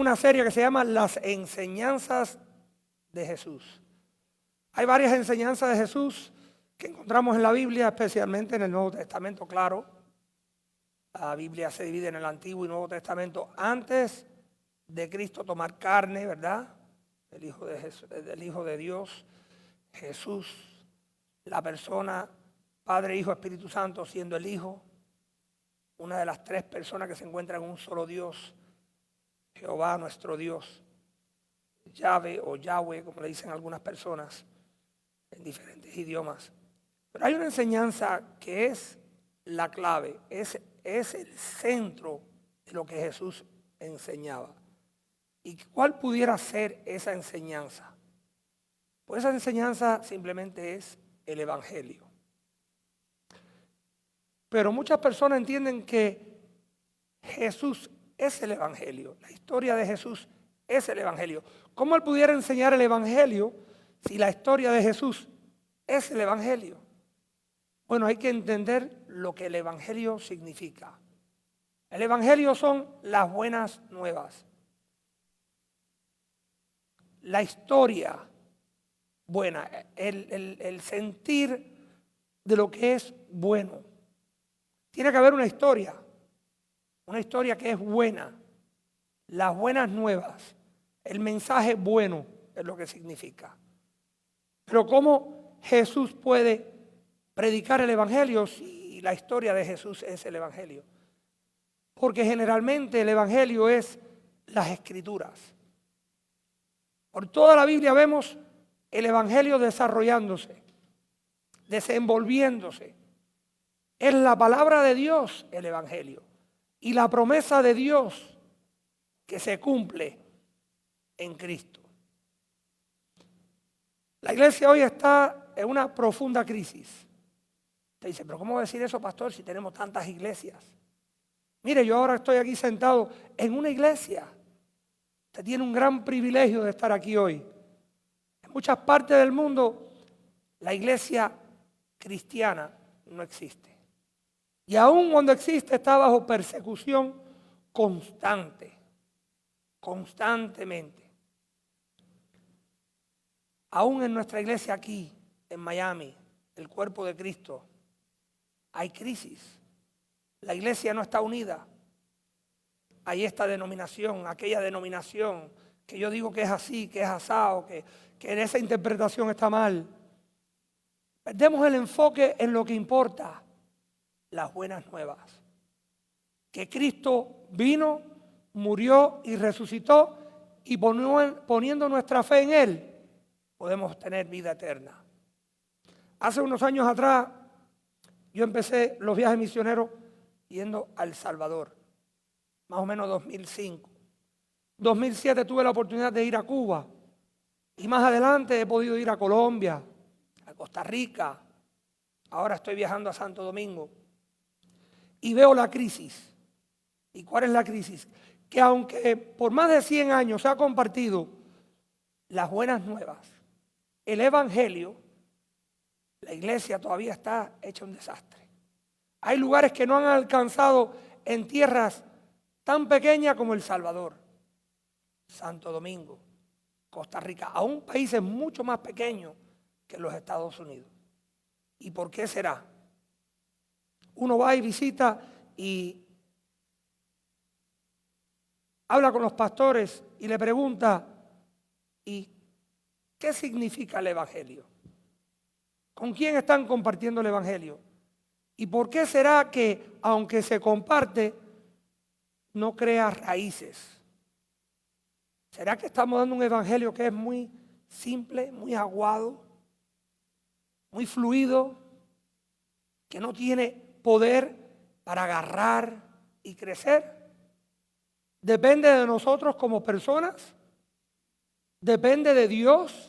una serie que se llama Las enseñanzas de Jesús. Hay varias enseñanzas de Jesús que encontramos en la Biblia, especialmente en el Nuevo Testamento, claro. La Biblia se divide en el Antiguo y Nuevo Testamento. Antes de Cristo tomar carne, ¿verdad? El Hijo de Dios, Jesús, la persona, Padre, Hijo, Espíritu Santo, siendo el Hijo, una de las tres personas que se encuentran en un solo Dios, Jehová nuestro Dios, Yahvé o Yahweh, como le dicen algunas personas, en diferentes idiomas. Pero hay una enseñanza que es la clave, es el centro de lo que Jesús enseñaba. ¿Y cuál pudiera ser esa enseñanza? Pues esa enseñanza simplemente es el Evangelio. Pero muchas personas entienden que Jesús es el Evangelio. La historia de Jesús es el Evangelio. ¿Cómo él pudiera enseñar el Evangelio si la historia de Jesús es el Evangelio? Bueno, hay que entender lo que el Evangelio significa. El Evangelio son las buenas nuevas. La historia buena, el sentir de lo que es bueno. Tiene que haber una historia que es buena, las buenas nuevas, el mensaje bueno es lo que significa. Pero ¿cómo Jesús puede predicar el Evangelio si la historia de Jesús es el Evangelio? Porque generalmente el Evangelio es las Escrituras. Por toda la Biblia vemos el Evangelio desarrollándose, desenvolviéndose. Es la palabra de Dios el Evangelio y la promesa de Dios que se cumple en Cristo. La iglesia hoy está en una profunda crisis. Usted dice, pero ¿cómo decir eso, pastor, si tenemos tantas iglesias? Mire, yo ahora estoy aquí sentado en una iglesia. Usted tiene un gran privilegio de estar aquí hoy. En muchas partes del mundo la iglesia cristiana no existe. Y aún cuando existe está bajo persecución constantemente. Aún en nuestra iglesia aquí, en Miami, el cuerpo de Cristo, hay crisis. La iglesia no está unida. Hay esta denominación, aquella denominación, que yo digo que es así, que es asado, que en esa interpretación está mal. Perdemos el enfoque en lo que importa, las buenas nuevas. Que Cristo vino, murió y resucitó y poniendo nuestra fe en Él, podemos tener vida eterna. Hace unos años atrás, yo empecé los viajes misioneros yendo a El Salvador, más o menos 2005. 2007 tuve la oportunidad de ir a Cuba y más adelante he podido ir a Colombia, a Costa Rica. Ahora estoy viajando a Santo Domingo y veo la crisis. ¿Y cuál es la crisis? Que aunque por más de 100 años se ha compartido las buenas nuevas, el Evangelio, la iglesia todavía está hecha un desastre. Hay lugares que no han alcanzado en tierras tan pequeñas como El Salvador, Santo Domingo, Costa Rica, aún países mucho más pequeños que los Estados Unidos. ¿Y por qué será? Uno va y visita y habla con los pastores y le pregunta, ¿y qué significa el Evangelio? ¿Con quién están compartiendo el Evangelio? ¿Y por qué será que, aunque se comparte, no crea raíces? ¿Será que estamos dando un Evangelio que es muy simple, muy aguado, muy fluido, que no tiene poder para agarrar y crecer? ¿Depende de nosotros como personas? ¿Depende de Dios?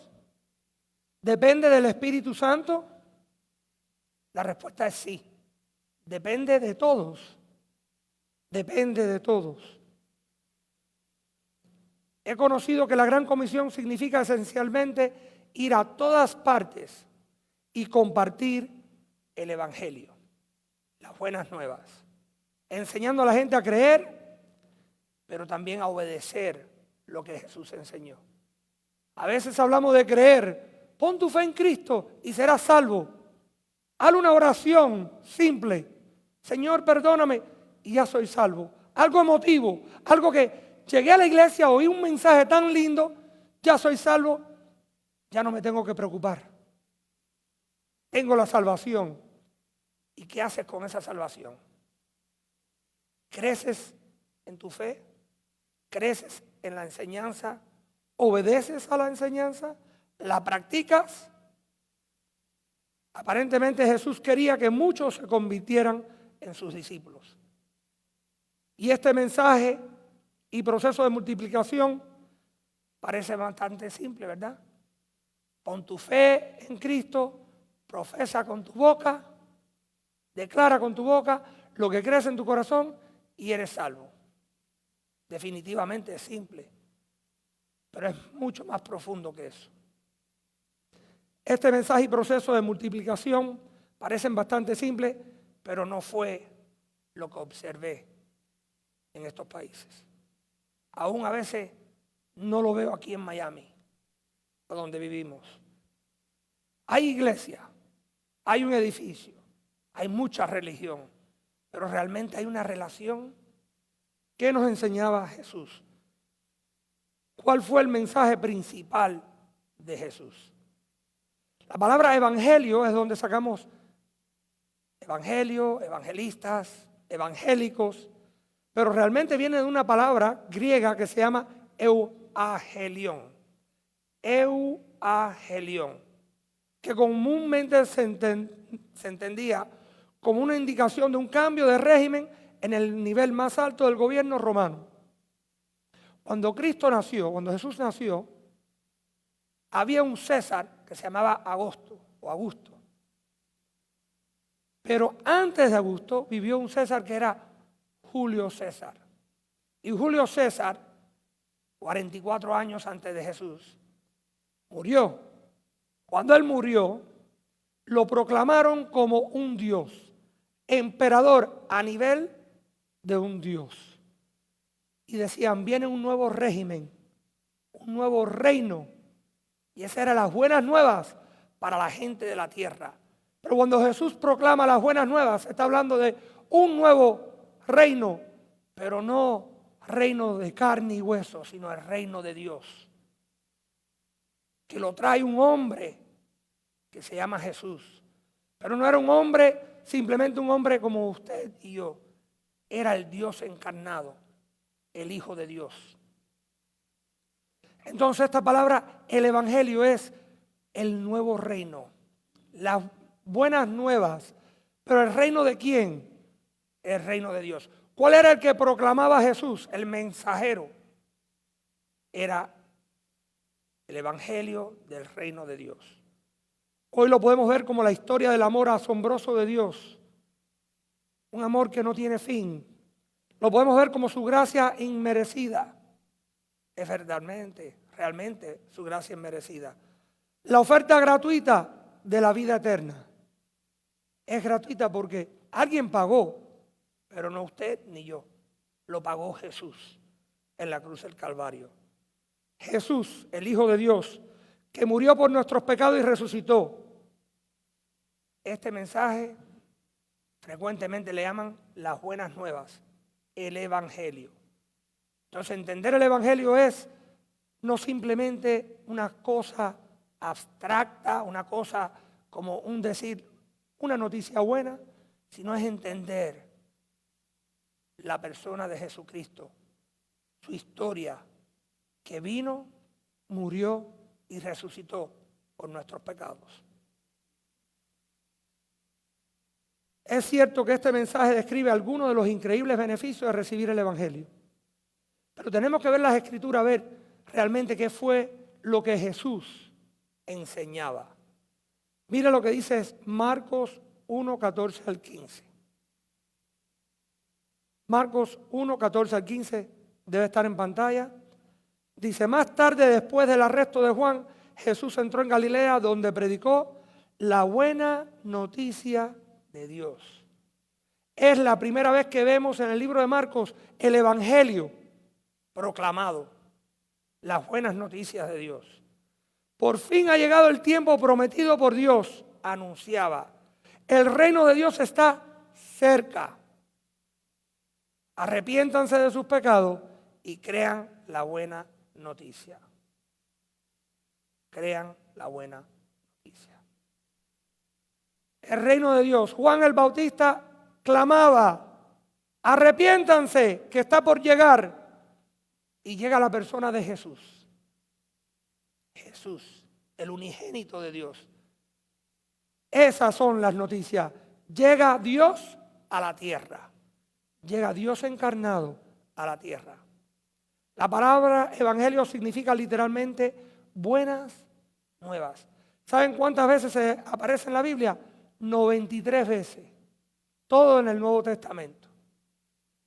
¿Depende del Espíritu Santo? La respuesta es sí. Depende de todos. Depende de todos. He conocido que la Gran Comisión significa esencialmente ir a todas partes y compartir el Evangelio, las buenas nuevas, enseñando a la gente a creer, pero también a obedecer lo que Jesús enseñó. A veces hablamos de creer. Pon tu fe en Cristo y serás salvo. Haz una oración simple. Señor, perdóname y ya soy salvo. Algo emotivo, algo que llegué a la iglesia, oí un mensaje tan lindo, ya soy salvo, ya no me tengo que preocupar. Tengo la salvación. ¿Y qué haces con esa salvación? ¿Creces en tu fe? ¿Creces en la enseñanza? ¿Obedeces a la enseñanza? ¿La practicas? Aparentemente Jesús quería que muchos se convirtieran en sus discípulos. Y este mensaje y proceso de multiplicación parece bastante simple, ¿verdad? Pon tu fe en Cristo, profesa con tu boca, declara con tu boca lo que crees en tu corazón y eres salvo. Definitivamente es simple, pero es mucho más profundo que eso. Este mensaje y proceso de multiplicación parecen bastante simples, pero no fue lo que observé en estos países. Aún a veces no lo veo aquí en Miami, donde vivimos. Hay iglesia, hay un edificio, hay mucha religión, pero realmente hay una relación. ¿Qué nos enseñaba Jesús? ¿Cuál fue el mensaje principal de Jesús? La palabra evangelio es donde sacamos evangelio, evangelistas, evangélicos, pero realmente viene de una palabra griega que se llama euagelión. Euagelión, que comúnmente se entendía como una indicación de un cambio de régimen en el nivel más alto del gobierno romano. Cuando Cristo nació, cuando Jesús nació, había un César que se llamaba Augusto. Pero antes de Augusto vivió un César que era Julio César. Y Julio César, 44 años antes de Jesús, murió. Cuando él murió, lo proclamaron como un dios, emperador a nivel de un dios. Y decían, viene un nuevo régimen, un nuevo reino. Y esas eran las buenas nuevas para la gente de la tierra. Pero cuando Jesús proclama las buenas nuevas, está hablando de un nuevo reino, pero no reino de carne y hueso, sino el reino de Dios. Que lo trae un hombre que se llama Jesús. Pero no era un hombre, simplemente un hombre como usted y yo. Era el Dios encarnado, el Hijo de Dios. Entonces esta palabra, el evangelio, es el nuevo reino, las buenas nuevas. Pero ¿el reino de quién? El reino de Dios. ¿Cuál era el que proclamaba Jesús? El mensajero. Era el evangelio del reino de Dios. Hoy lo podemos ver como la historia del amor asombroso de Dios. Un amor que no tiene fin. Lo podemos ver como su gracia inmerecida. Es realmente su gracia inmerecida. La oferta gratuita de la vida eterna. Es gratuita porque alguien pagó, pero no usted ni yo. Lo pagó Jesús en la cruz del Calvario. Jesús, el Hijo de Dios, que murió por nuestros pecados y resucitó. Este mensaje frecuentemente le llaman las buenas nuevas, el evangelio. Entonces, entender el evangelio es no simplemente una cosa abstracta, una cosa como un decir, una noticia buena, sino es entender la persona de Jesucristo, su historia, que vino, murió y resucitó por nuestros pecados. Es cierto que este mensaje describe algunos de los increíbles beneficios de recibir el evangelio. Pero tenemos que ver las escrituras, a ver realmente qué fue lo que Jesús enseñaba. Mira lo que dice Marcos 1, 14 al 15. Marcos 1, 14 al 15 debe estar en pantalla. Dice, más tarde, después del arresto de Juan, Jesús entró en Galilea, donde predicó la buena noticia de Dios. Es la primera vez que vemos en el libro de Marcos el evangelio proclamado. las buenas noticias de Dios. Por fin ha llegado el tiempo prometido por Dios, anunciaba. El reino de Dios está cerca. Arrepiéntanse de sus pecados y crean la buena noticia. Crean la buena noticia. El reino de Dios. Juan el Bautista clamaba: arrepiéntanse, que está por llegar. Y llega la persona de Jesús. Jesús, el unigénito de Dios. Esas son las noticias. Llega Dios a la tierra. Llega Dios encarnado a la tierra. La palabra evangelio significa literalmente buenas nuevas. ¿Saben cuántas veces se aparece en la Biblia? 93 veces. Todo en el Nuevo Testamento.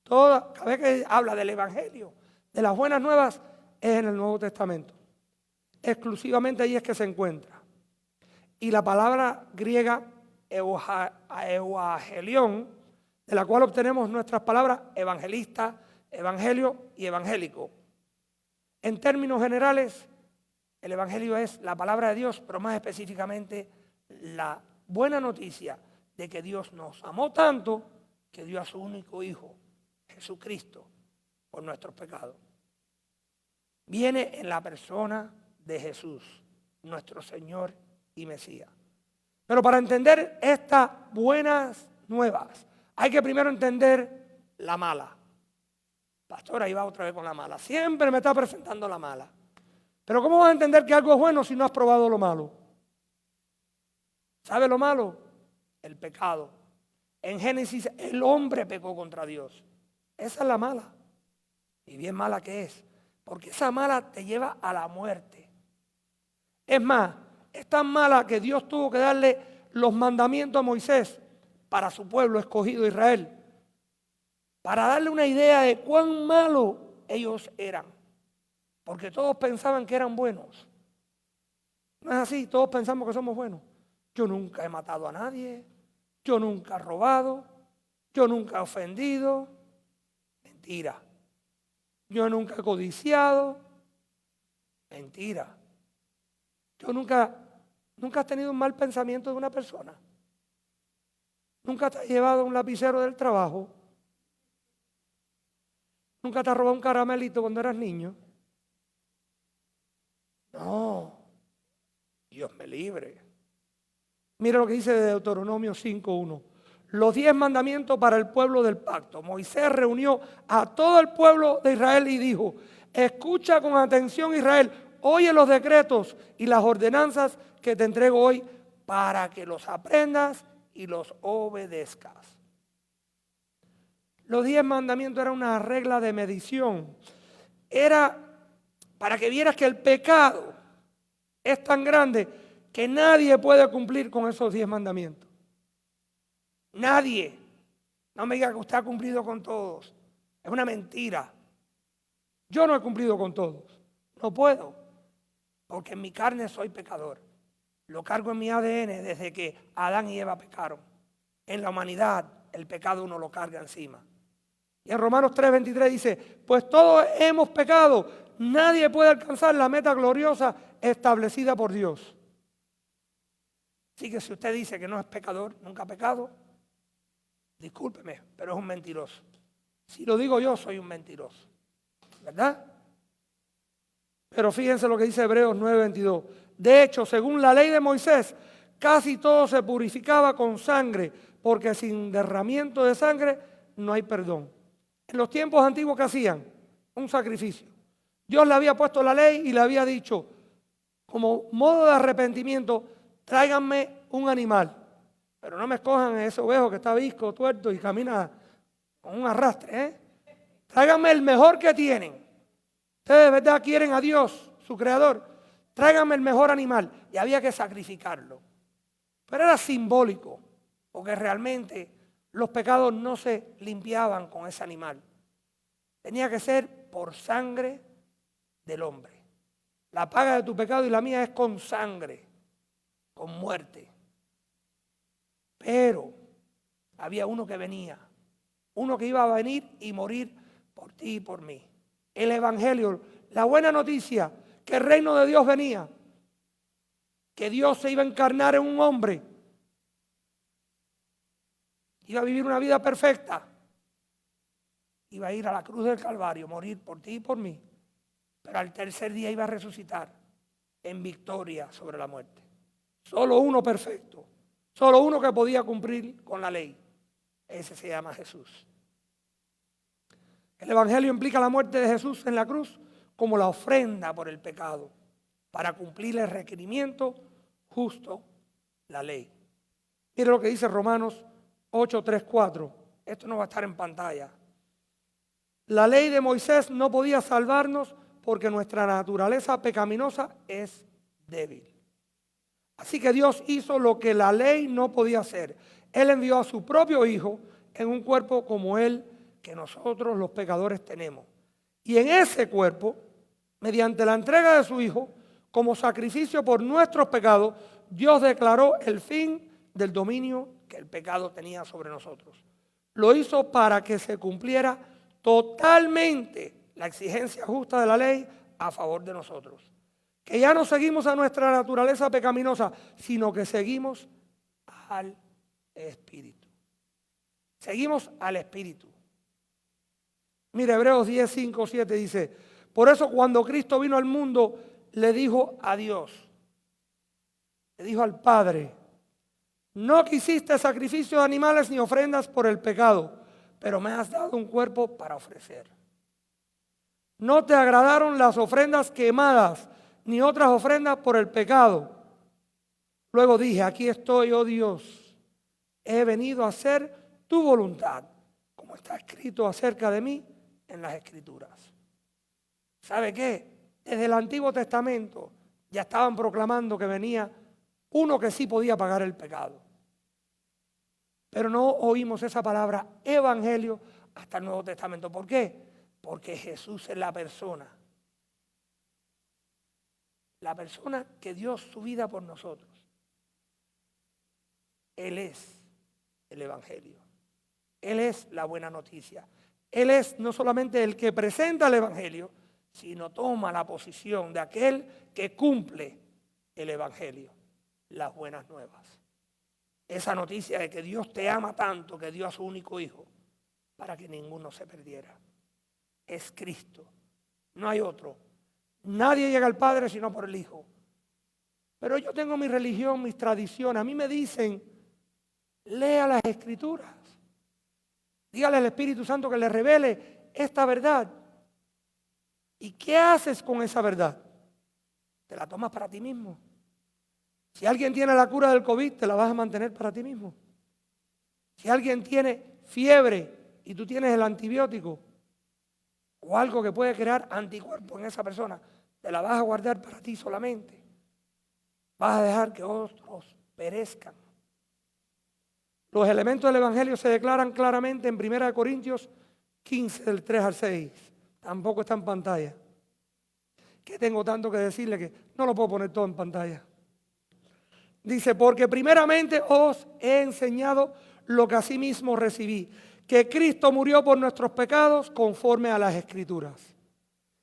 Cada vez que habla del evangelio, de las buenas nuevas, es en el Nuevo Testamento. Exclusivamente ahí es que se encuentra. Y la palabra griega euangelión, de la cual obtenemos nuestras palabras evangelista, evangelio y evangélico. En términos generales, el evangelio es la palabra de Dios, pero más específicamente la buena noticia de que Dios nos amó tanto que dio a su único Hijo, Jesucristo, por nuestros pecados. Viene en la persona de Jesús, nuestro Señor y Mesías. Pero para entender estas buenas nuevas, hay que primero entender la mala. Pastor, ahí va otra vez con la mala. Siempre me está presentando la mala. Pero ¿cómo vas a entender que algo es bueno si no has probado lo malo? ¿Sabe lo malo? El pecado. En Génesis, el hombre pecó contra Dios. Esa es la mala. Y bien mala que es. Porque esa mala te lleva a la muerte. Es más, es tan mala que Dios tuvo que darle los mandamientos a Moisés para su pueblo escogido Israel, para darle una idea de cuán malos ellos eran, porque todos pensaban que eran buenos. No es así, todos pensamos que somos buenos. Yo nunca he matado a nadie, yo nunca he robado, yo nunca he ofendido. Mentira. Yo nunca he codiciado. Mentira. Yo nunca has tenido un mal pensamiento de una persona. Nunca te has llevado un lapicero del trabajo. Nunca te has robado un caramelito cuando eras niño. No. Dios me libre. Mira lo que dice Deuteronomio 5:1. Los 10 mandamientos para el pueblo del pacto. Moisés reunió a todo el pueblo de Israel y dijo: escucha con atención, Israel, oye los decretos y las ordenanzas que te entrego hoy para que los aprendas y los obedezcas. Los 10 mandamientos eran una regla de medición. Era para que vieras que el pecado es tan grande que nadie puede cumplir con esos 10 mandamientos. Nadie. No me diga que usted ha cumplido con todos. Es una mentira. Yo no he cumplido con todos. No puedo. Porque en mi carne soy pecador. Lo cargo en mi ADN desde que Adán y Eva pecaron. En la humanidad el pecado uno lo carga encima. Y en Romanos 3:23 dice: pues todos hemos pecado. Nadie puede alcanzar la meta gloriosa establecida por Dios. Así que si usted dice que no es pecador, nunca ha pecado, discúlpeme, pero es un mentiroso. Si lo digo yo, soy un mentiroso. ¿Verdad? Pero fíjense lo que dice Hebreos 9:22. De hecho, según la ley de Moisés, casi todo se purificaba con sangre, porque sin derramamiento de sangre no hay perdón. En los tiempos antiguos, ¿qué hacían? Un sacrificio. Dios le había puesto la ley y le había dicho, como modo de arrepentimiento, tráiganme un animal. Pero no me escojan ese ovejo que está visco, tuerto y camina con un arrastre. Tráiganme el mejor que tienen. Ustedes de verdad quieren a Dios, su creador. Tráiganme el mejor animal. Y había que sacrificarlo. Pero era simbólico, porque realmente los pecados no se limpiaban con ese animal. Tenía que ser por sangre del hombre. La paga de tu pecado y la mía es con sangre, con muerte. Pero había uno que venía, uno que iba a venir y morir por ti y por mí. El evangelio, la buena noticia, que el reino de Dios venía, que Dios se iba a encarnar en un hombre, iba a vivir una vida perfecta, iba a ir a la cruz del Calvario, morir por ti y por mí, pero al tercer día iba a resucitar en victoria sobre la muerte. Solo uno perfecto, solo uno que podía cumplir con la ley. Ese se llama Jesús. El Evangelio implica la muerte de Jesús en la cruz como la ofrenda por el pecado, para cumplir el requerimiento justo, la ley. Mire lo que dice Romanos 8, 3, 4. Esto no va a estar en pantalla. La ley de Moisés no podía salvarnos porque nuestra naturaleza pecaminosa es débil. Así que Dios hizo lo que la ley no podía hacer. Él envió a su propio Hijo en un cuerpo como Él, que nosotros los pecadores tenemos. Y en ese cuerpo, mediante la entrega de su Hijo, como sacrificio por nuestros pecados, Dios declaró el fin del dominio que el pecado tenía sobre nosotros. Lo hizo para que se cumpliera totalmente la exigencia justa de la ley a favor de nosotros. Que ya no seguimos a nuestra naturaleza pecaminosa, sino que seguimos al Espíritu. Seguimos al Espíritu. Mira, Hebreos 10, 5, 7 dice, por eso cuando Cristo vino al mundo, le dijo a Dios, le dijo al Padre, no quisiste sacrificio de animales ni ofrendas por el pecado, pero me has dado un cuerpo para ofrecer. No te agradaron las ofrendas quemadas, ni otras ofrendas por el pecado. Luego dije, aquí estoy, oh Dios, he venido a hacer tu voluntad, como está escrito acerca de mí en las Escrituras. ¿Sabe qué? Desde el Antiguo Testamento ya estaban proclamando que venía uno que sí podía pagar el pecado. Pero no oímos esa palabra evangelio hasta el Nuevo Testamento. ¿Por qué? Porque Jesús es la persona que dio su vida por nosotros. Él es el evangelio. Él es la buena noticia. Él es no solamente el que presenta el evangelio, sino toma la posición de aquel que cumple el evangelio, las buenas nuevas. Esa noticia de que Dios te ama tanto que dio a su único hijo para que ninguno se perdiera. Es Cristo, no hay otro. Nadie llega al Padre sino por el Hijo. Pero yo tengo mi religión, mis tradiciones. A mí me dicen, lea las Escrituras. Dígale al Espíritu Santo que le revele esta verdad. ¿Y qué haces con esa verdad? Te la tomas para ti mismo. Si alguien tiene la cura del COVID, te la vas a mantener para ti mismo. Si alguien tiene fiebre y tú tienes el antibiótico o algo que puede crear anticuerpos en esa persona, te la vas a guardar para ti solamente. Vas a dejar que otros perezcan. Los elementos del Evangelio se declaran claramente en 1 Corintios 15, del 3 al 6. Tampoco está en pantalla. Que tengo tanto que decirle que no lo puedo poner todo en pantalla. Dice, porque primeramente os he enseñado lo que asimismo recibí, que Cristo murió por nuestros pecados conforme a las Escrituras,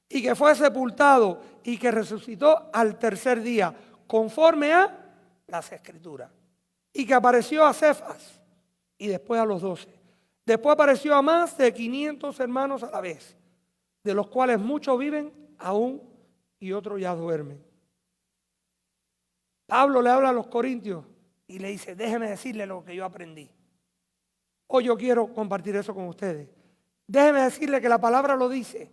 y que fue sepultado y que resucitó al tercer día conforme a las Escrituras, y que apareció a Cefas y después a los 12. Después apareció a más de 500 hermanos a la vez, de los cuales muchos viven aún y otros ya duermen. Pablo le habla a los corintios y le dice, déjeme decirle lo que yo aprendí. Hoy yo quiero compartir eso con ustedes. Déjeme decirle que la palabra lo dice,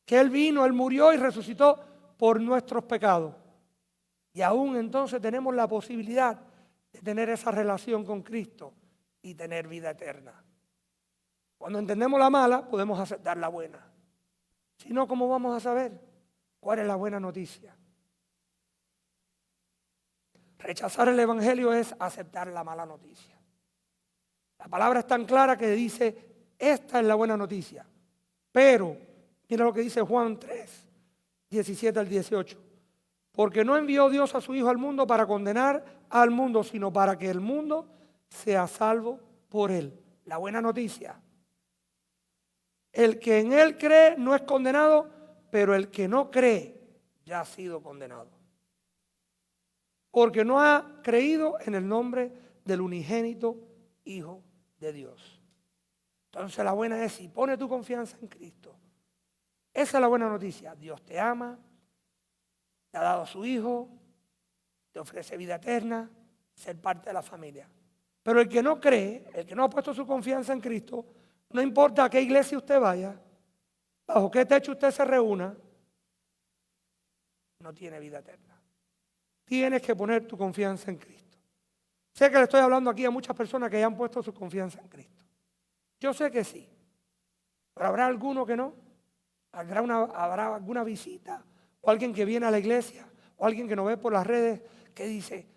que Él vino, Él murió y resucitó por nuestros pecados. Y aún entonces tenemos la posibilidad de tener esa relación con Cristo y tener vida eterna. Cuando entendemos la mala, podemos aceptar la buena. Si no, ¿cómo vamos a saber cuál es la buena noticia? Rechazar el Evangelio es aceptar la mala noticia. La palabra es tan clara que dice, esta es la buena noticia. Pero, mira lo que dice Juan 3, 17 al 18. Porque no envió Dios a su Hijo al mundo para condenar al mundo, sino para que el mundo sea salvo por Él. La buena noticia. El que en Él cree no es condenado, pero el que no cree ya ha sido condenado, porque no ha creído en el nombre del unigénito Hijo de Dios. Entonces la buena es, si pone tu confianza en Cristo, esa es la buena noticia. Dios te ama, te ha dado a su Hijo, te ofrece vida eterna, ser parte de la familia. Pero el que no cree, el que no ha puesto su confianza en Cristo, no importa a qué iglesia usted vaya, bajo qué techo usted se reúna, no tiene vida eterna. Tienes que poner tu confianza en Cristo. Sé que le estoy hablando aquí a muchas personas que ya han puesto su confianza en Cristo. Yo sé que sí, pero habrá alguno que no. Habrá alguna visita o alguien que viene a la iglesia o alguien que nos ve por las redes que dice,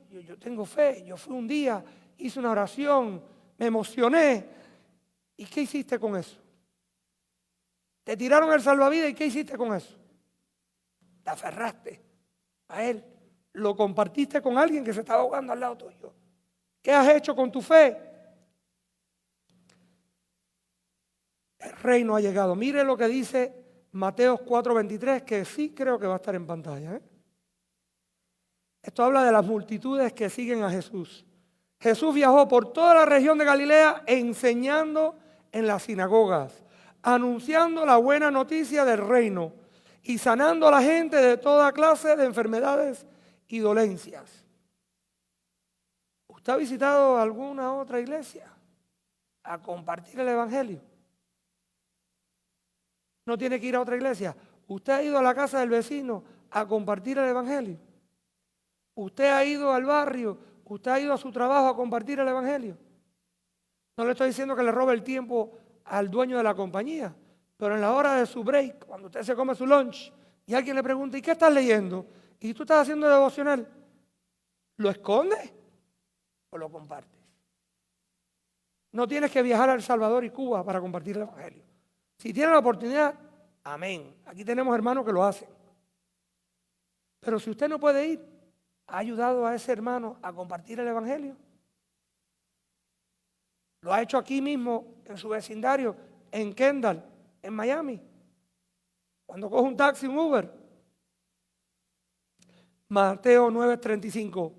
yo tengo fe, yo fui un día, hice una oración, me emocioné. ¿Y qué hiciste con eso? Te tiraron el salvavidas y ¿qué hiciste con eso? Te aferraste a él, lo compartiste con alguien que se estaba ahogando al lado tuyo. ¿Qué has hecho con tu fe? El reino ha llegado. Mire lo que dice Mateo 4:23, que sí creo que va a estar en pantalla. Esto habla de las multitudes que siguen a Jesús. Jesús viajó por toda la región de Galilea enseñando en las sinagogas, anunciando la buena noticia del reino y sanando a la gente de toda clase de enfermedades y dolencias. ¿Usted ha visitado alguna otra iglesia a compartir el evangelio? No tiene que ir a otra iglesia. ¿Usted ha ido a la casa del vecino a compartir el evangelio? ¿Usted ha ido al barrio? ¿Usted ha ido a su trabajo a compartir el evangelio? No le estoy diciendo que le robe el tiempo al dueño de la compañía, pero en la hora de su break, cuando usted se come su lunch y alguien le pregunta, ¿y qué estás leyendo? ¿Y tú estás haciendo devocional? ¿Lo escondes o lo compartes? No tienes que viajar a El Salvador y Cuba para compartir el evangelio. Si tienes la oportunidad, amén. Aquí tenemos hermanos que lo hacen. Pero si usted no puede ir, ¿ha ayudado a ese hermano a compartir el evangelio? Lo ha hecho aquí mismo, en su vecindario, en Kendall, en Miami. Cuando coge un taxi, un Uber. Mateo 9:35.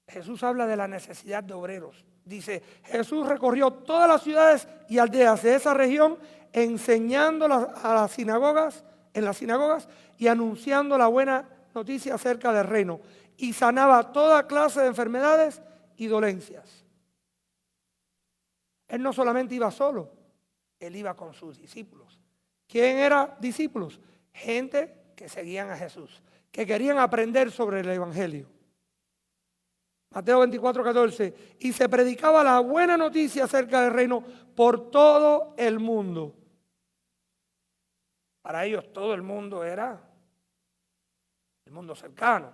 Jesús habla de la necesidad de obreros. Dice, Jesús recorrió todas las ciudades y aldeas de esa región, enseñando a las sinagogas, en las sinagogas y anunciando la buena noticia acerca del reino. Y sanaba toda clase de enfermedades y dolencias. Él no solamente iba solo, él iba con sus discípulos. ¿Quién eran discípulos? Gente que seguían a Jesús, que querían aprender sobre el evangelio. Mateo 24:14, y se predicaba la buena noticia acerca del reino por todo el mundo. Para ellos todo el mundo era el mundo cercano.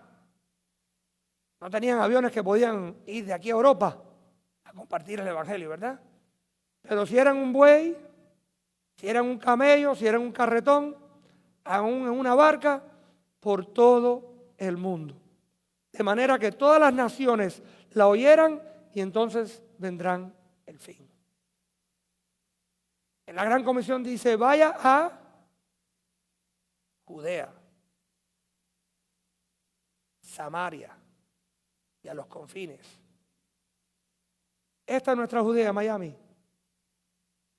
No tenían aviones que podían ir de aquí a Europa a compartir el evangelio, ¿verdad? Pero si eran un buey, si eran un camello, si eran un carretón, aún en una barca, por todo el mundo. De manera que todas las naciones la oyeran y entonces vendrán el fin. En la Gran Comisión dice, vaya a Judea, Samaria y a los confines. Esta es nuestra Judea, Miami.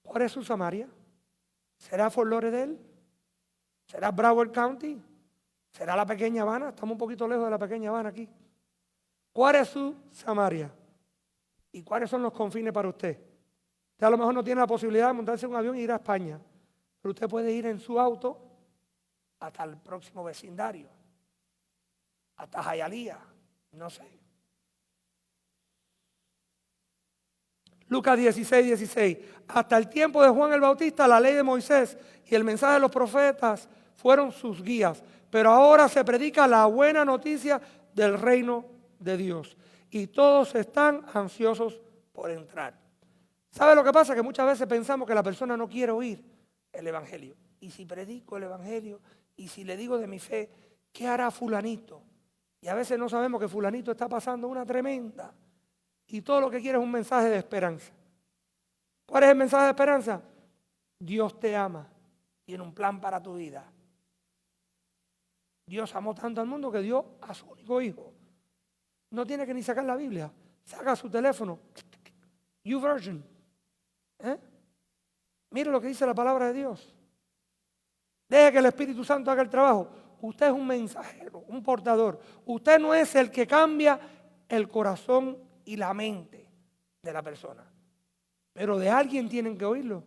¿Cuál es su Samaria? ¿Será Fort Lauderdale? ¿Será Broward County? ¿Será la pequeña Habana? Estamos un poquito lejos de la pequeña Habana aquí. ¿Cuál es su Samaria? ¿Y cuáles son los confines para usted? Usted a lo mejor no tiene la posibilidad de montarse en un avión e ir a España, pero usted puede ir en su auto hasta el próximo vecindario, hasta Hialeah, no sé. Lucas 16:16. Hasta el tiempo de Juan el Bautista, la ley de Moisés y el mensaje de los profetas fueron sus guías. Pero ahora se predica la buena noticia del reino de Dios. Y todos están ansiosos por entrar. ¿Sabe lo que pasa? Que muchas veces pensamos que la persona no quiere oír el evangelio. Y si predico el evangelio, y si le digo de mi fe, ¿qué hará fulanito? Y a veces no sabemos que fulanito está pasando una tremenda. Y todo lo que quiere es un mensaje de esperanza. ¿Cuál es el mensaje de esperanza? Dios te ama, tiene un plan para tu vida. Dios amó tanto al mundo que dio a su único hijo. No tiene que ni sacar la Biblia. Saca su teléfono. YouVersion. Mire lo que dice la palabra de Dios. Deje que el Espíritu Santo haga el trabajo. Usted es un mensajero, un portador. Usted no es el que cambia el corazón y la mente de la persona. Pero de alguien tienen que oírlo.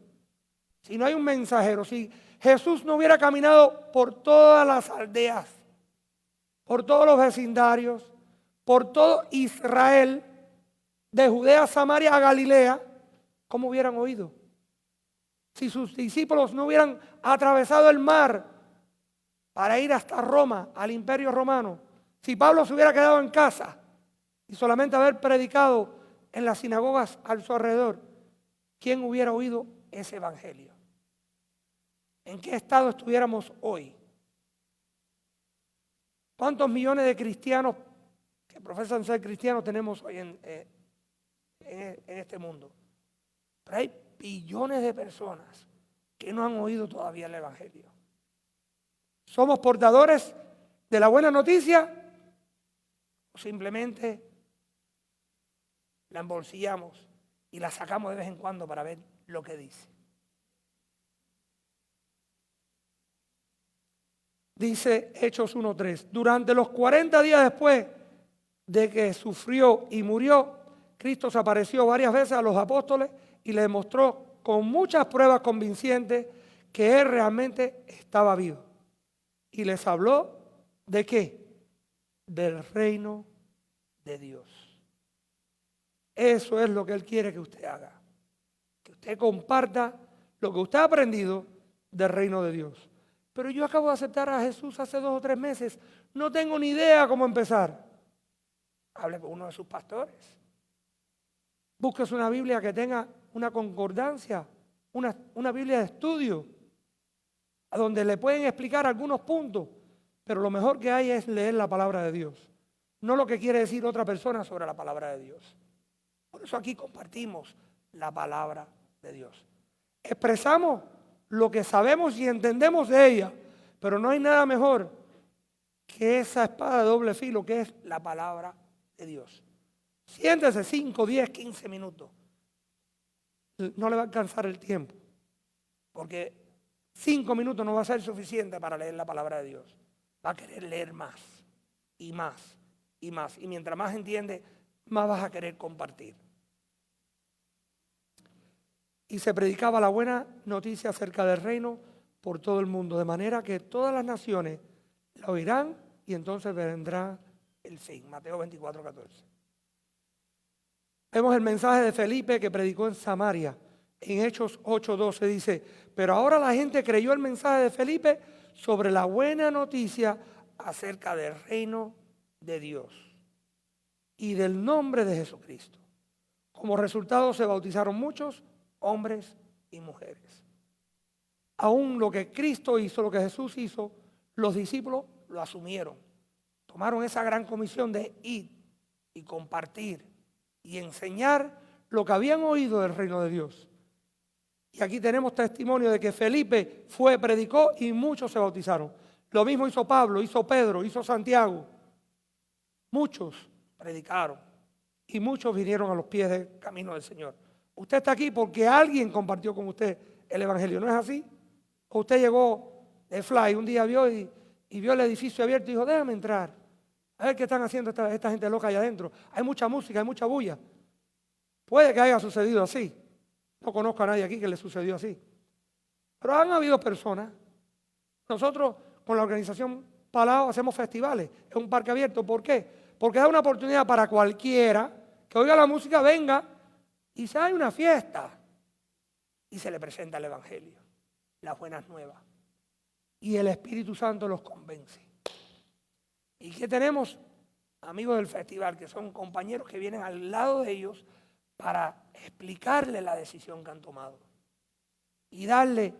Si no hay un mensajero, si Jesús no hubiera caminado por todas las aldeas, por todos los vecindarios, por todo Israel, de Judea a Samaria a Galilea, ¿cómo hubieran oído? Si sus discípulos no hubieran atravesado el mar para ir hasta Roma, al Imperio Romano, si Pablo se hubiera quedado en casa y solamente haber predicado en las sinagogas a su alrededor, ¿quién hubiera oído ese evangelio? ¿En qué estado estuviéramos hoy? ¿Cuántos millones de cristianos que profesan ser cristianos tenemos hoy en este mundo? Pero hay billones de personas que no han oído todavía el evangelio. ¿Somos portadores de la buena noticia o simplemente la embolsillamos y la sacamos de vez en cuando para ver lo que dice? Dice Hechos 1:3, durante los 40 días después de que sufrió y murió, Cristo se apareció varias veces a los apóstoles y les mostró con muchas pruebas convincentes que Él realmente estaba vivo. Y les habló ¿de qué? Del reino de Dios. Eso es lo que Él quiere que usted haga. Que usted comparta lo que usted ha aprendido del reino de Dios. Pero yo acabo de aceptar a Jesús hace 2 o 3 meses. No tengo ni idea cómo empezar. Hable con uno de sus pastores. Búsquese una Biblia que tenga una concordancia, una Biblia de estudio, a donde le pueden explicar algunos puntos. Pero lo mejor que hay es leer la palabra de Dios. No lo que quiere decir otra persona sobre la palabra de Dios. Por eso aquí compartimos la palabra de Dios. Expresamos lo que sabemos y entendemos de ella, pero no hay nada mejor que esa espada de doble filo que es la palabra de Dios. Siéntese 5, 10, 15 minutos. No le va a alcanzar el tiempo, porque 5 minutos no va a ser suficiente para leer la palabra de Dios. Va a querer leer más y más y más. Y mientras más entiende, más vas a querer compartir. Y se predicaba la buena noticia acerca del reino por todo el mundo, de manera que todas las naciones la oirán y entonces vendrá el fin. Mateo 24:14. Vemos el mensaje de Felipe que predicó en Samaria. En Hechos 8:12 dice, pero ahora la gente creyó el mensaje de Felipe sobre la buena noticia acerca del reino de Dios y del nombre de Jesucristo. Como resultado se bautizaron muchos hombres y mujeres. Aún lo que Cristo hizo, lo que Jesús hizo, los discípulos lo asumieron. Tomaron esa gran comisión de ir y compartir y enseñar lo que habían oído del reino de Dios. Y aquí tenemos testimonio de que Felipe fue, predicó y muchos se bautizaron. Lo mismo hizo Pablo, hizo Pedro, hizo Santiago. Muchos predicaron y muchos vinieron a los pies del camino del Señor. Usted está aquí porque alguien compartió con usted el evangelio, ¿no es así? O usted llegó de fly, un día vio y vio el edificio abierto y dijo, déjame entrar, a ver qué están haciendo esta gente loca allá adentro. Hay mucha música, hay mucha bulla. Puede que haya sucedido así. No conozco a nadie aquí que le sucedió así. Pero han habido personas. Nosotros con la organización Palau hacemos festivales. Es un parque abierto. ¿Por qué? Porque da una oportunidad para cualquiera que oiga la música, venga y se hay una fiesta. Y se le presenta el evangelio, las buenas nuevas. Y el Espíritu Santo los convence. ¿Y qué tenemos? Amigos del festival, que son compañeros que vienen al lado de ellos para explicarle la decisión que han tomado y darle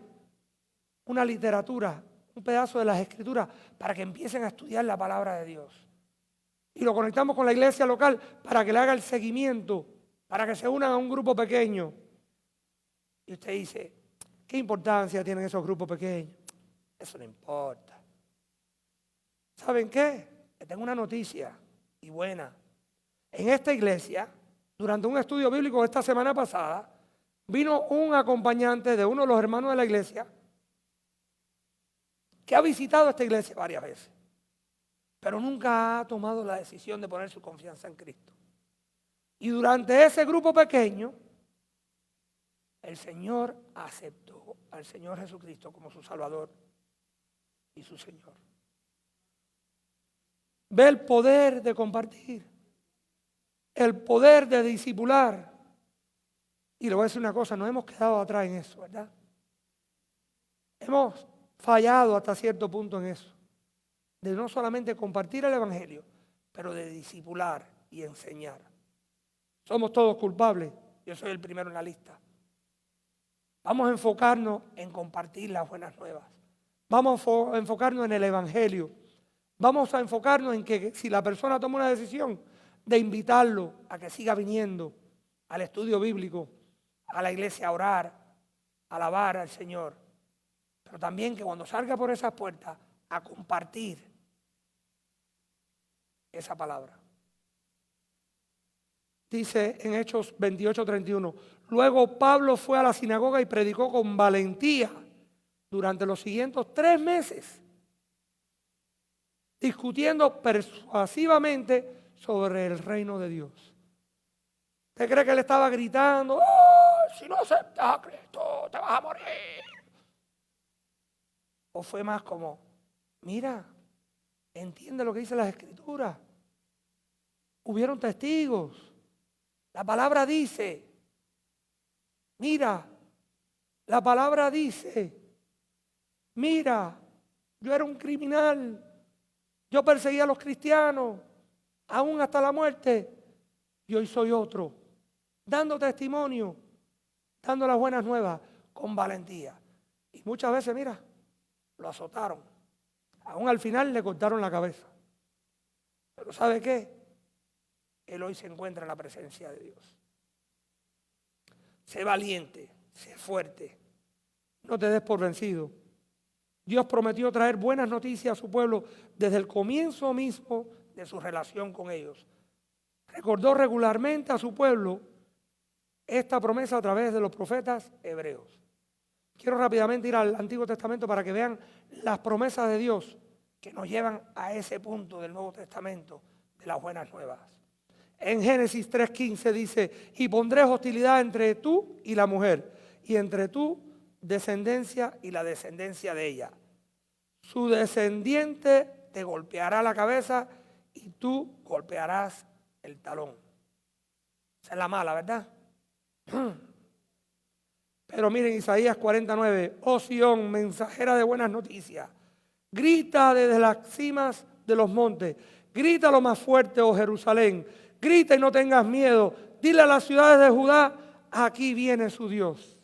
una literatura, un pedazo de las escrituras para que empiecen a estudiar la palabra de Dios. Y lo conectamos con la iglesia local para que le haga el seguimiento, para que se unan a un grupo pequeño. Y usted dice, ¿Qué importancia tienen esos grupos pequeños? Eso no importa. ¿Saben qué? Les tengo una noticia y buena. En esta iglesia, durante un estudio bíblico esta semana pasada, vino un acompañante de uno de los hermanos de la iglesia que ha visitado esta iglesia varias veces, pero nunca ha tomado la decisión de poner su confianza en Cristo. Y durante ese grupo pequeño, el Señor aceptó al Señor Jesucristo como su Salvador y su Señor. Ve el poder de compartir, el poder de discipular. Y le voy a decir una cosa, nos hemos quedado atrás en eso, ¿verdad? Hemos fallado hasta cierto punto en eso, de no solamente compartir el Evangelio, pero de discipular y enseñar. Somos todos culpables, yo soy el primero en la lista. Vamos a enfocarnos en compartir las buenas nuevas. Vamos a enfocarnos en el Evangelio. Vamos a enfocarnos en que si la persona toma una decisión, de invitarlo a que siga viniendo al estudio bíblico, a la iglesia a orar, a alabar al Señor. Pero también que cuando salga por esas puertas, a compartir esa palabra. Dice en Hechos 28:31, luego Pablo fue a la sinagoga y predicó con valentía durante los siguientes 3 meses, discutiendo persuasivamente sobre el reino de Dios. ¿Usted cree que él estaba gritando, oh, si no aceptas a Cristo, te vas a morir? ¿O fue más como, mira, entiende lo que dicen las Escrituras? Hubieron testigos. La palabra dice, mira, la palabra dice, mira, yo era un criminal, yo perseguía a los cristianos, aún hasta la muerte, y hoy soy otro, dando testimonio, dando las buenas nuevas con valentía. Y muchas veces, mira, lo azotaron, aún al final le cortaron la cabeza. Pero ¿sabe qué? Él hoy se encuentra en la presencia de Dios. Sé valiente, sé fuerte, no te des por vencido. Dios prometió traer buenas noticias a su pueblo desde el comienzo mismo de su relación con ellos. Recordó regularmente a su pueblo esta promesa a través de los profetas hebreos. Quiero rápidamente ir al Antiguo Testamento para que vean las promesas de Dios que nos llevan a ese punto del Nuevo Testamento de las buenas nuevas. En Génesis 3:15 dice, y pondré hostilidad entre tú y la mujer, y entre tu descendencia y la descendencia de ella. Su descendiente te golpeará la cabeza y tú golpearás el talón. Esa es la mala, ¿verdad? Pero miren Isaías 49, oh Sión, mensajera de buenas noticias, grita desde las cimas de los montes, grita lo más fuerte, oh Jerusalén, grita y no tengas miedo, dile a las ciudades de Judá, aquí viene su Dios.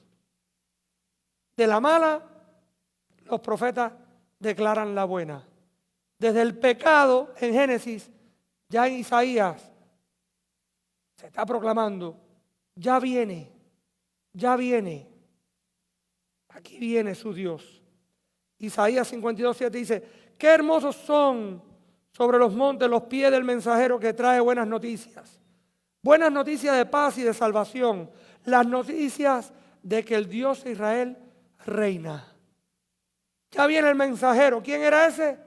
De la mala, los profetas declaran la buena. Desde el pecado, en Génesis, ya en Isaías, se está proclamando, ya viene, aquí viene su Dios. Isaías 52:7 dice, qué hermosos son sobre los montes los pies del mensajero que trae buenas noticias de paz y de salvación, las noticias de que el Dios de Israel reina. Ya viene el mensajero. ¿Quién era ese?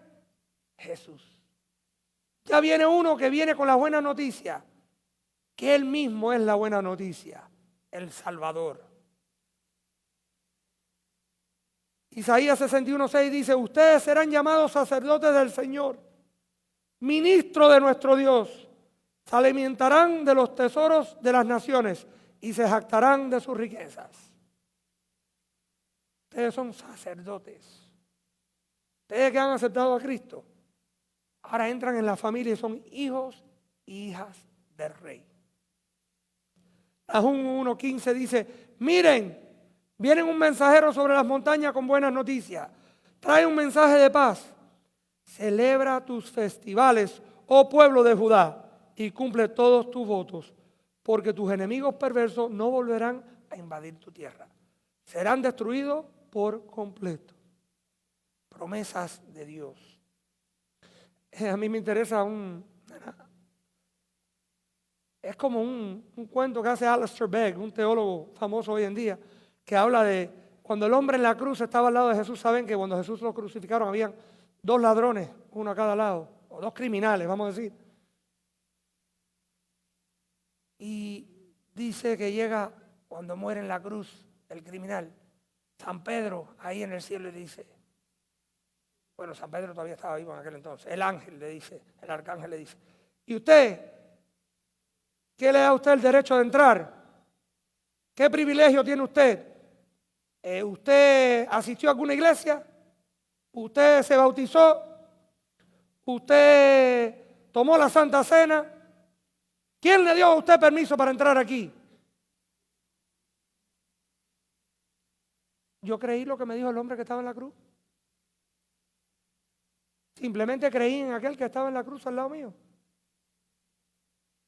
Jesús. Ya viene uno que viene con la buena noticia, que Él mismo es la buena noticia, el Salvador. Isaías 61:6 dice, ustedes serán llamados sacerdotes del Señor, ministros de nuestro Dios, se alimentarán de los tesoros de las naciones y se jactarán de sus riquezas. Ustedes son sacerdotes. Ustedes que han aceptado a Cristo, ahora entran en la familia y son hijos y hijas del Rey. Nahum 1:15 dice, miren, viene un mensajero sobre las montañas con buenas noticias. Trae un mensaje de paz. Celebra tus festivales, oh pueblo de Judá, y cumple todos tus votos, porque tus enemigos perversos no volverán a invadir tu tierra. serán destruidos por completo. Promesas de Dios. A mí me interesa es como un cuento que hace Alistair Begg, un teólogo famoso hoy en día, que habla de cuando el hombre en la cruz estaba al lado de Jesús. Saben que cuando Jesús lo crucificaron habían 2 ladrones, uno a cada lado, o 2 criminales, vamos a decir. Y dice que llega cuando muere en la cruz el criminal, San Pedro ahí en el cielo, y dice, bueno, San Pedro todavía estaba vivo en aquel entonces, el ángel le dice, el arcángel le dice, ¿y usted? ¿Qué le da a usted el derecho de entrar? ¿Qué privilegio tiene usted? ¿Usted asistió a alguna iglesia? ¿Usted se bautizó? ¿Usted tomó la Santa Cena? ¿Quién le dio a usted permiso para entrar aquí? Yo creí lo que me dijo el hombre que estaba en la cruz. Simplemente creí en aquel que estaba en la cruz al lado mío.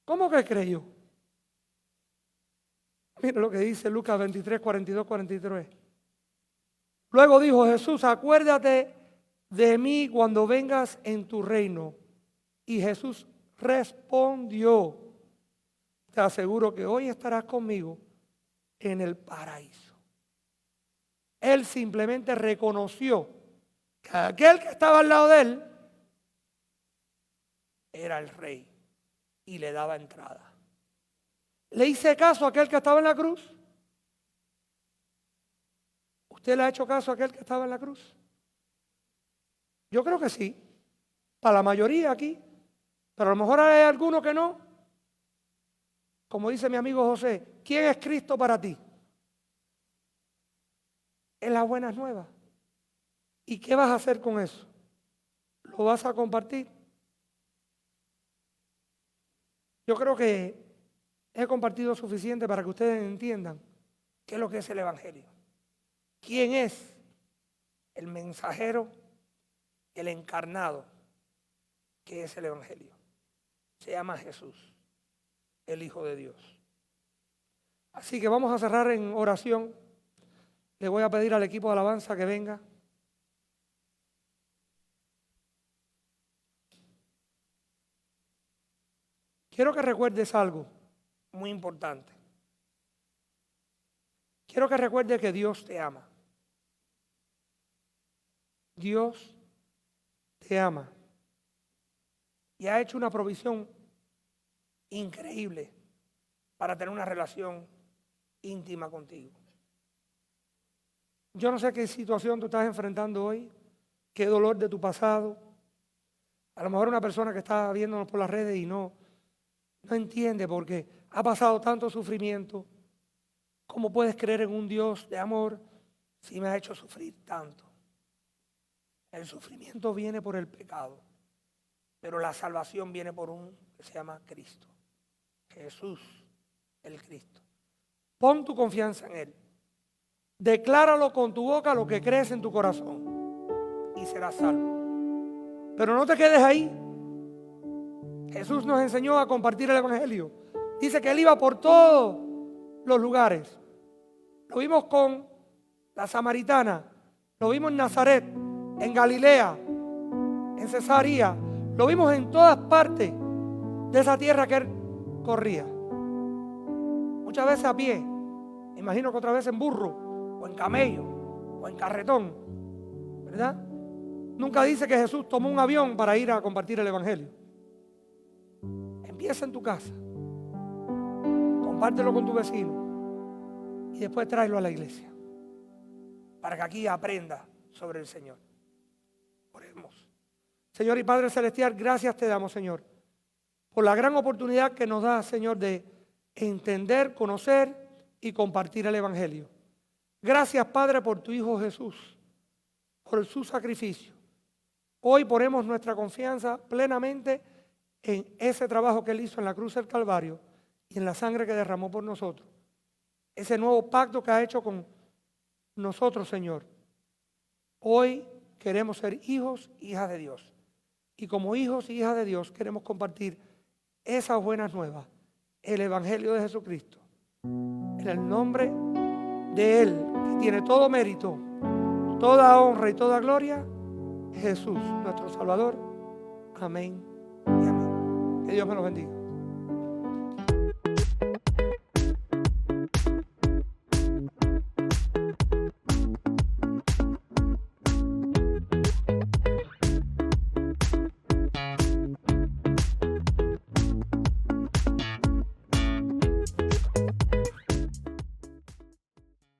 ¿Cómo que creyó? Mira lo que dice Lucas 23, 42, 43. Luego dijo Jesús, acuérdate de mí cuando vengas en tu reino. Y Jesús respondió, te aseguro que hoy estarás conmigo en el paraíso. Él simplemente reconoció que aquel que estaba al lado de él era el rey y le daba entrada. ¿Le hice caso a aquel que estaba en la cruz? ¿Usted le ha hecho caso a aquel que estaba en la cruz? Yo creo que sí, para la mayoría aquí, pero a lo mejor hay alguno que no. Como dice mi amigo José, ¿quién es Cristo para ti? Es las buenas nuevas. ¿Y qué vas a hacer con eso? ¿Lo vas a compartir? Yo creo que he compartido suficiente para que ustedes entiendan qué es lo que es el Evangelio. ¿Quién es el mensajero, el encarnado, que es el Evangelio? Se llama Jesús, el Hijo de Dios. Así que vamos a cerrar en oración. Le voy a pedir al equipo de alabanza que venga. Quiero que recuerdes algo muy importante. Quiero que recuerdes que Dios te ama. Dios te ama. Y ha hecho una provisión increíble para tener una relación íntima contigo. Yo no sé qué situación tú estás enfrentando hoy, qué dolor de tu pasado. A lo mejor una persona que está viéndonos por las redes y no entiende porque ha pasado tanto sufrimiento. ¿Cómo puedes creer en un Dios de amor si me ha hecho sufrir tanto? El sufrimiento viene por el pecado, pero la salvación viene por un que se llama Cristo. Jesús, el Cristo. Pon tu confianza en Él. Decláralo con tu boca lo que crees en tu corazón y serás salvo. Pero no te quedes ahí. Jesús nos enseñó a compartir el Evangelio. Dice que Él iba por todos los lugares. Lo vimos con la samaritana, lo vimos en Nazaret, en Galilea, en Cesarea, lo vimos en todas partes de esa tierra que Él corría. Muchas veces a pie, me imagino que otras veces en burro, o en camello, o en carretón, ¿verdad? Nunca dice que Jesús tomó un avión para ir a compartir el Evangelio. Empieza en tu casa, compártelo con tu vecino y después tráelo a la iglesia para que aquí aprenda sobre el Señor. Oremos. Señor y Padre Celestial, gracias te damos, Señor, por la gran oportunidad que nos da, Señor, de entender, conocer y compartir el Evangelio. Gracias, Padre, por tu Hijo Jesús, por su sacrificio. Hoy ponemos nuestra confianza plenamente en ese trabajo que Él hizo en la cruz del Calvario y en la sangre que derramó por nosotros. Ese nuevo pacto que ha hecho con nosotros, Señor. Hoy queremos ser hijos e hijas de Dios. Y como hijos y hijas de Dios queremos compartir esas buenas nuevas, el Evangelio de Jesucristo. En el nombre de Él, tiene todo mérito, toda honra y toda gloria, Jesús, nuestro Salvador. Amén y amén. Que Dios me los bendiga.